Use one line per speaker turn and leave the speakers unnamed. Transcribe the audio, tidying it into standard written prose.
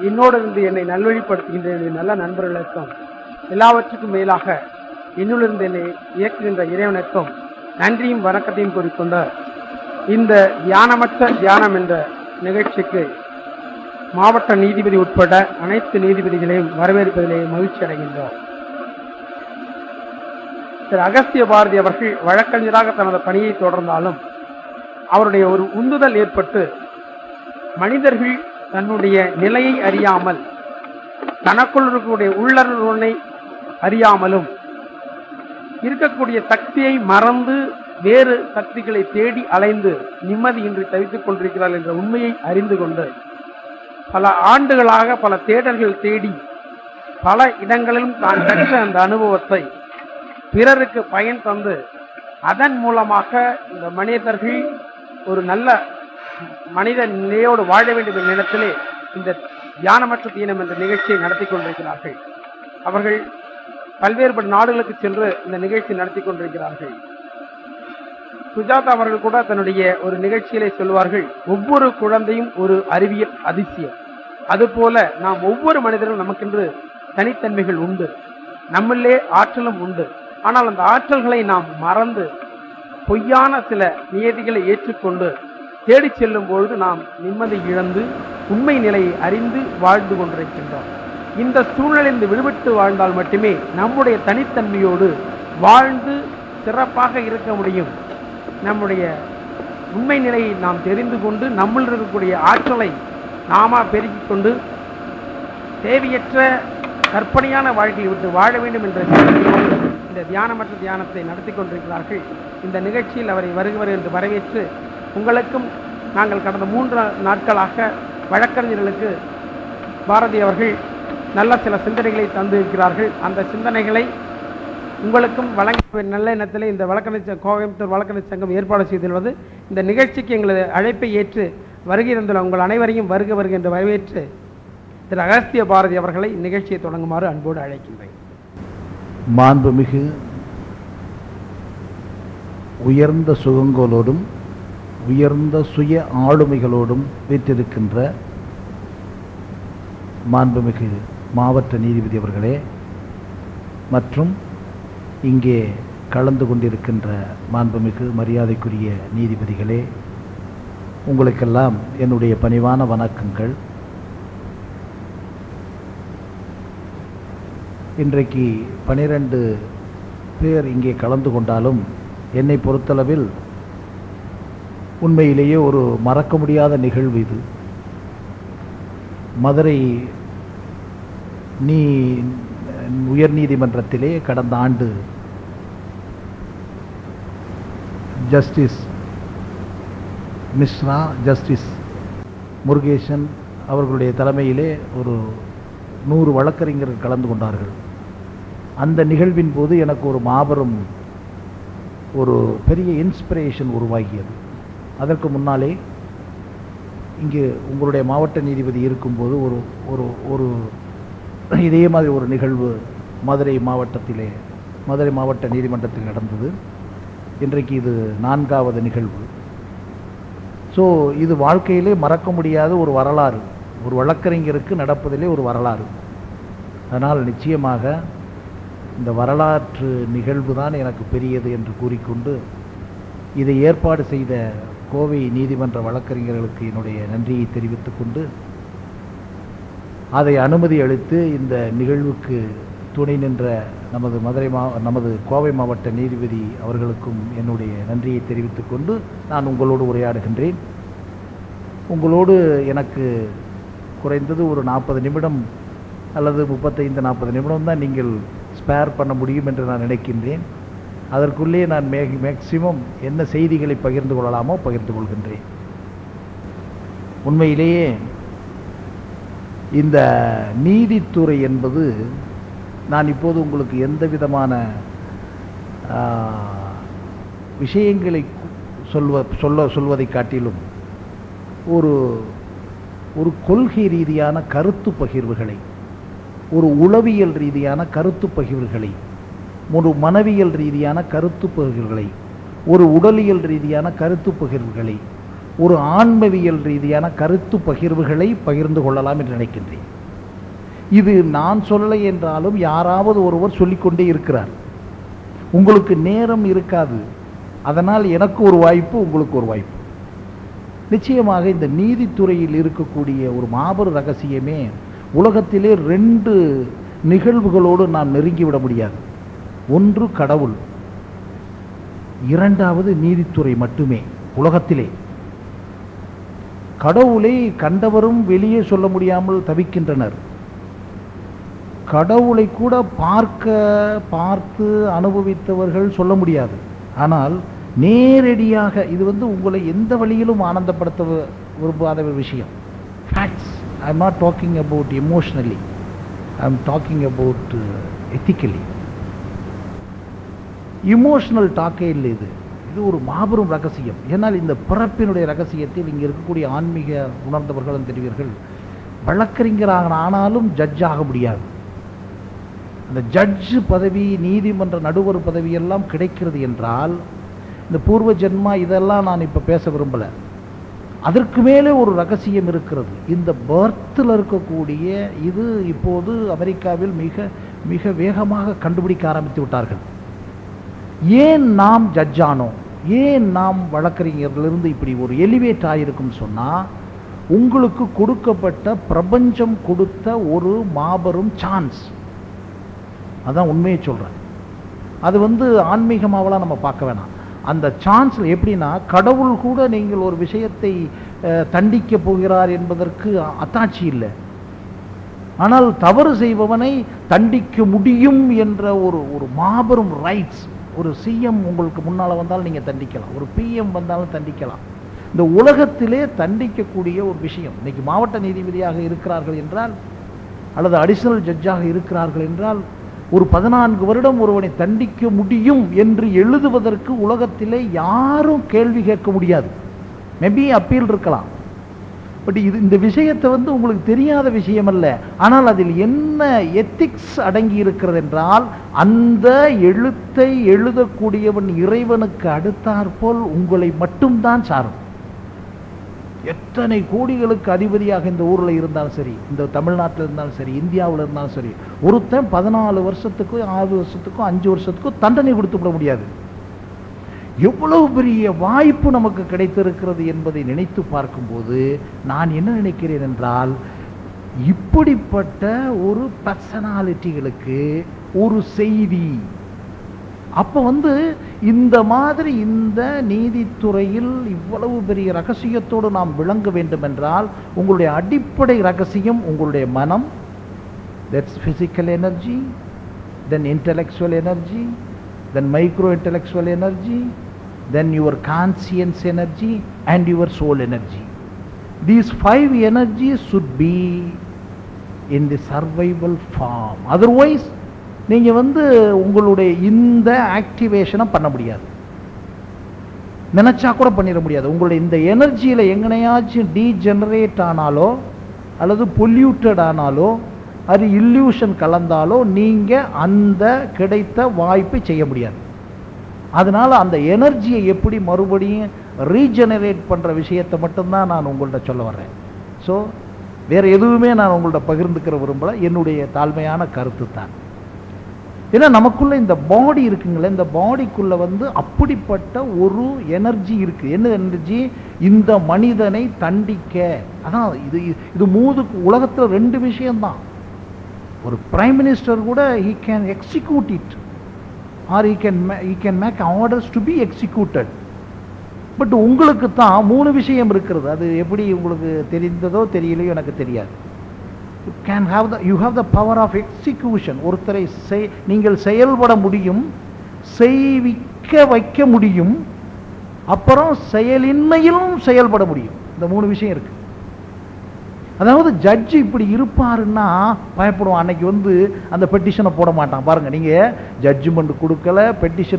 என்னோடு இருந்து என்னை நல்வழிப்படுத்துகின்ற நல்ல நண்பர்களுக்கும் எல்லாவற்றுக்கும் மேலாக என்னுள்ளிருந்து என்னை இயக்குகின்ற இறைவனுக்கும் நன்றியும் வணக்கத்தையும் கூறிக்கொண்ட இந்த தியானமற்ற தியானம் என்ற நிகழ்ச்சிக்கு மாவட்ட நீதிபதி உட்பட அனைத்து நீதிபதிகளையும் வரவேற்பதிலே மகிழ்ச்சி அடைகின்றோம். திரு அகஸ்திய பாரதி அவர்கள் வழக்கறிஞராக தனது பணியை தொடர்ந்தாலும் அவருடைய ஒரு உந்துதல் ஏற்பட்டு மனிதர்கள் தன்னுடைய நிலையை அறியாமல் தனக்குள் இருக்கக்கூடிய உள்ளுணர்வை அறியாமலும் இருக்கக்கூடிய சக்தியை மறந்து வேறு சக்திகளை தேடி அலைந்து நிம்மதியின்றி தவித்துக் கொண்டிருக்கிறார் என்ற உண்மையை அறிந்து கொண்டு பல ஆண்டுகளாக பல தேடல்கள் தேடி பல இடங்களிலும் தான் பெற்ற அந்த அனுபவத்தை பிறருக்கு பயன் தந்து அதன் மூலமாக இந்த மனிதர்கள் ஒரு நல்ல மனித நிலையோடு வாழ வேண்டும் என்ற நிலத்திலே இந்த தியானமற்ற தியானம் என்ற நிகழ்ச்சியை நடத்தி கொண்டிருக்கிறார்கள். அவர்கள் பல்வேறுபட்ட நாடுகளுக்கு சென்று இந்த நிகழ்ச்சி நடத்தி கொண்டிருக்கிறார்கள். சுஜாதா அவர்கள் கூட தன்னுடைய ஒரு நிகழ்ச்சியிலே சொல்வார்கள், ஒவ்வொரு குழந்தையும் ஒரு அறிவியல் அதிசயம். அதுபோல நாம் ஒவ்வொரு மனிதரும் நமக்கென்று தனித்தன்மைகள் உண்டு, நம்மளே ஆற்றலும் உண்டு. ஆனால் அந்த ஆற்றல்களை நாம் மறந்து பொய்யான சில நியதிகளை ஏற்றுக்கொண்டு தேடி செல்லும் பொழுது நாம் நிம்மதி இழந்து உண்மை நிலையை அறிந்து வாழ்ந்து கொண்டிருக்கின்றோம். இந்த சூழ்நிலையிலிருந்து விடுபட்டு வாழ்ந்தால் மட்டுமே நம்முடைய தனித்தன்மையோடு வாழ்ந்து சிறப்பாக இருக்க முடியும். நம்முடைய உண்மை நிலையை நாம் தெரிந்து கொண்டு நம்மில் இருக்கக்கூடிய ஆற்றலை நாம பெருக்கிக் கொண்டு தேவையற்ற கற்பனையான வாழ்க்கையை விட்டு வாழ வேண்டும் என்ற இந்த தியானமற்ற தியானத்தை நடத்தி கொண்டிருக்கிறார்கள். இந்த நிகழ்ச்சியில் அவரை வருகிறவர் என்று வரவேற்று உங்களுக்கும் நாங்கள் கடந்த 3 நாட்களாக வழக்கறிஞர்களுக்கு பாரதி அவர்கள் நல்ல சில சிந்தனைகளை தந்திருக்கிறார்கள். அந்த சிந்தனைகளை உங்களுக்கும் வழங்க நல்ல எண்ணத்தில் இந்த வழக்கறிஞர் கோயம்புத்தூர் வழக்கறிஞர் சங்கம் ஏற்பாடு செய்துள்ளது. இந்த நிகழ்ச்சிக்கு எங்களது அழைப்பை ஏற்று வருகை தந்துள்ள உங்கள் அனைவரையும் வருக வருக என்று வரவேற்று திரு அகஸ்திய பாரதி அவர்களை நிகழ்ச்சியை தொடங்குமாறு அன்போடு அழைக்கின்றேன்.
மாண்புமிகு உயர்ந்த சுகங்களோடும் உயர்ந்த சுய ஆளுமைகளோடும் வீற்றிருக்கின்ற மாண்புமிகு மாவட்ட நீதிபதி அவர்களே மற்றும் இங்கே கலந்து கொண்டிருக்கின்ற மாண்புமிகு மரியாதைக்குரிய நீதிபதிகளே, உங்களுக்கெல்லாம் என்னுடைய பணிவான வணக்கங்கள். இன்றைக்கு 12 பேர் இங்கே கலந்து கொண்டாலும் என்னை பொறுத்தளவில் உண்மையிலேயே ஒரு மறக்க முடியாத நிகழ்வு இது. மதுரை உயர்நீதிமன்றத்திலே கடந்த ஆண்டு ஜஸ்டிஸ் மிஸ்ரா, ஜஸ்டிஸ் முருகேசன் அவர்களுடைய தலைமையிலே ஒரு 100 வழக்கறிஞர்கள் கலந்து கொண்டார்கள். அந்த நிகழ்வின் போது எனக்கு ஒரு மாபெரும் ஒரு பெரிய இன்ஸ்பிரேஷன் உருவாகியது. அதற்கு முன்னாலே இங்கே உங்களுடைய மாவட்ட நீதிபதி இருக்கும்போது ஒரு ஒரு ஒரு இதே மாதிரி ஒரு நிகழ்வு மதுரை மாவட்ட நீதிமன்றத்தில் நடந்தது. இன்றைக்கு இது 4வது நிகழ்வு. ஸோ இது வாழ்க்கையிலே மறக்க முடியாத ஒரு வரலாறு, ஒரு வழக்கறிஞருக்கு நடப்பதிலே ஒரு வரலாறு. அதனால் நிச்சயமாக இந்த வரலாற்று நிகழ்வு தான் எனக்கு பெரியது என்று கூறிக்கொண்டு இதை ஏற்பாடு செய்த கோவை நீதிமன்ற வழக்கறிஞர்களுக்கு என்னுடைய நன்றியை தெரிவித்துக் கொண்டு அதை அனுமதி அளித்து இந்த நிகழ்வுக்கு துணை நின்ற நமது கோவை மாவட்ட நீதிபதி அவர்களுக்கும் என்னுடைய நன்றியை தெரிவித்துக் கொண்டு நான் உங்களோடு உரையாடுகின்றேன். உங்களோடு எனக்கு குறைந்தது ஒரு 40 நிமிடம் அல்லது 35-40 நிமிடம் தான் நீங்கள் ஸ்பேர் பண்ண முடியும் என்று நான் நினைக்கின்றேன். அதற்குள்ளே நான் மேக்சிமம் என்ன செய்திகளை பகிர்ந்து கொள்ளலாமோ பகிர்ந்து கொள்கின்றேன். உண்மையிலேயே இந்த நீதித்துறை என்பது நான் இப்போது உங்களுக்கு எந்த விதமான விஷயங்களை சொல்வதை காட்டிலும் ஒரு கொள்கை ரீதியான கருத்து பகிர்வுகளை, ஒரு உளவியல் ரீதியான கருத்து பகிர்வுகளை, ஒரு மனவியல் ரீதியான கருத்து பகிர்வுகளை, ஒரு உடலியல் ரீதியான கருத்து பகிர்வுகளை, ஒரு ஆன்மவியல் ரீதியான கருத்து பகிர்வுகளை பகிர்ந்து கொள்ளலாம் என்று நினைக்கின்றேன். இது நான் சொல்லலை என்றாலும் யாராவது ஒருவர் சொல்லிக்கொண்டே இருக்கிறார். உங்களுக்கு நேரம் இருக்காது, அதனால் எனக்கு ஒரு வாய்ப்பு, உங்களுக்கு ஒரு வாய்ப்பு. நிச்சயமாக இந்த நீதித்துறையில் இருக்கக்கூடிய ஒரு மாபெரும் ரகசியமே, உலகத்திலே 2 நிகழ்வுகளோடு நாம் நெருங்கிவிட முடியாது. ஒன்று கடவுள், இரண்டாவது நீதித்துறை மட்டுமே. உலகத்திலே கடவுளை கண்டவரும் வெளியே சொல்ல முடியாமல் தவிக்கின்றனர். கடவுளை கூட பார்த்து அனுபவித்தவர்கள் சொல்ல முடியாது. ஆனால் நேரடியாக இது உங்களை எந்த வழியிலும் ஆனந்தப்படுத்த விரும்பாத ஒரு விஷயம். Facts. I am not talking about emotionally, I am talking about ethically. Emotional டாக்கே இல்லை. இது ஒரு மாபெரும் ரகசியம். ஏன்னால் இந்த பிறப்பினுடைய ரகசியத்தில் இங்கே இருக்கக்கூடிய ஆன்மீக உணர்ந்தவர்களும் தெரிவீர்கள், வழக்கறிஞராக ஆனாலும் ஜட்ஜ் ஆக முடியாது. அந்த ஜட்ஜ் பதவி, நீதிமன்ற நடுவர் பதவி எல்லாம் கிடைக்கிறது என்றால், இந்த பூர்வ ஜென்மா இதெல்லாம் நான் இப்போ பேச விரும்பலை. அதற்கு மேலே ஒரு ரகசியம் இருக்கிறது. இந்த பர்த்தில் இருக்கக்கூடிய இது இப்போது அமெரிக்காவில் மிக மிக வேகமாக கண்டுபிடிக்க ஆரம்பித்து விட்டார்கள். ஏன் நாம் ஜட்ஜ் ஆனோம், ஏன் நாம் வழக்கறிஞர்களிருந்து இப்படி ஒரு எலிவேட் ஆகிருக்கும் சொன்னால், உங்களுக்கு கொடுக்கப்பட்ட பிரபஞ்சம் கொடுத்த ஒரு மாபெரும் சான்ஸ். அதான் உண்மையை சொல்கிறேன். அது ஆன்மீகமாவெல்லாம் நம்ம பார்க்க வேணாம். அந்த சான்ஸில் எப்படின்னா, கடவுள் கூட நீங்கள் ஒரு விஷயத்தை தண்டிக்க போகிறார் என்பதற்கு அத்தாட்சி இல்லை. ஆனால் தவறு செய்பவனை தண்டிக்க முடியும் என்ற ஒரு மாபெரும் ரைட்ஸ். ஒரு சிஎம் உங்களுக்கு முன்னால் வந்தாலும் நீங்கள் தண்டிக்கலாம், ஒரு பிஎம் வந்தாலும் தண்டிக்கலாம். இந்த உலகத்திலே தண்டிக்கக்கூடிய ஒரு விஷயம். இன்னைக்கு மாவட்ட நீதிபதியாக இருக்கிறார்கள் என்றால், அல்லது அடிஷனல் ஜட்ஜாக இருக்கிறார்கள் என்றால், ஒரு 14 வருடம் ஒருவனை தண்டிக்க முடியும் என்று எழுதுவதற்கு உலகத்திலே யாரும் கேள்வி கேட்க முடியாது. மேபி அப்பீல் இருக்கலாம். பட் இந்த விஷயத்தை உங்களுக்கு தெரியாத விஷயம் அல்ல. ஆனால் அதில் என்ன எத்திக்ஸ் அடங்கி இருக்கிறது என்றால், அந்த எழுத்தை எழுதக்கூடியவன் இறைவனுக்கு அடுத்தாற்போல் உங்களை மட்டும்தான் சாரும். எத்தனை கோடிகளுக்கு அதிபதியாக இந்த ஊரில் இருந்தாலும் சரி, இந்த தமிழ்நாட்டில் இருந்தாலும் சரி, இந்தியாவில் இருந்தாலும் சரி, ஒருத்தன் 14 வருஷத்துக்கும் 6 வருஷத்துக்கும் 5 வருஷத்துக்கும் தண்டனை கொடுத்து விட முடியாது. எவ்வளவு பெரிய வாய்ப்பு நமக்கு கிடைத்திருக்கிறது என்பதை நினைத்து பார்க்கும்போது நான் என்ன நினைக்கிறேன் என்றால், இப்படிப்பட்ட ஒரு பர்சனாலிட்டிகளுக்கு ஒரு செய்தி அப்போ இந்த மாதிரி இந்த நீதித்துறையில் இவ்வளவு பெரிய ரகசியத்தோடு நாம் விளங்க வேண்டும் என்றால், உங்களுடைய அடிப்படை ரகசியம் உங்களுடைய மனம். That's physical energy, then intellectual energy, then micro intellectual energy, then your conscience energy and your soul energy. These 5 energies should be in the survival form. Otherwise நீங்க உங்களுடைய இந்த ஆக்டிவேஷனை பண்ண முடியாது, நினைச்சா கூட பண்ணிட முடியாது. உங்களுடைய இந்த எனர்ஜியில எங்கனையாச்சும் டீஜெனரேட் ஆனாலோ அல்லது பொல்யூட்டட் ஆனாலோ, அது இல்லூஷன் கலந்தாலோ நீங்க அந்த கிடைத்த வாய்ப்பை செய்ய முடியாது. அதனால அந்த எனர்ஜியை எப்படி மறுபடியும் ரீஜெனரேட் பண்ற விஷயத்தை மட்டும்தான் நான் உங்கள்கிட்ட சொல்ல வர்றேன். ஸோ வேற எதுவுமே நான் உங்கள்கிட்ட பகிர்ந்துக்கிற விரும்பல. என்னுடைய தாழ்மையான கருத்து தான். ஏன்னா நமக்குள்ள இந்த பாடி இருக்குங்களே, இந்த பாடிக்குள்ள அப்படிப்பட்ட ஒரு எனர்ஜி இருக்கு. என்ன எனர்ஜி? இந்த மனிதனை தண்டிக்க. அதான் இது உலகத்தில் 2 விஷயம்தான். ஒரு பிரைம் மினிஸ்டர் கூட he can execute it or he can make orders to be executed. But உங்களுக்கு தான் 3 விஷயம் இருக்கிறது. அது எப்படி உங்களுக்கு தெரிந்ததோ தெரியலையோ எனக்கு தெரியாது. you have the power of execution. ஒருத்தரை நீங்கள் செயல்பட முடியும், செய்விக்க வைக்க முடியும், அப்புறம் செயலின்மையிலும் செயல்பட முடியும். இந்த 3 விஷயம் இருக்கு. அதாவது ஜட்ஜ் இப்படி இருப்பாருன்னா பயப்படுவான். அன்னைக்கு அந்த பெட்டிஷனை போட மாட்டான். பாருங்க, நீங்க ஜட்ஜ்மெண்ட் கொடுக்கல, பெட்டிஷன்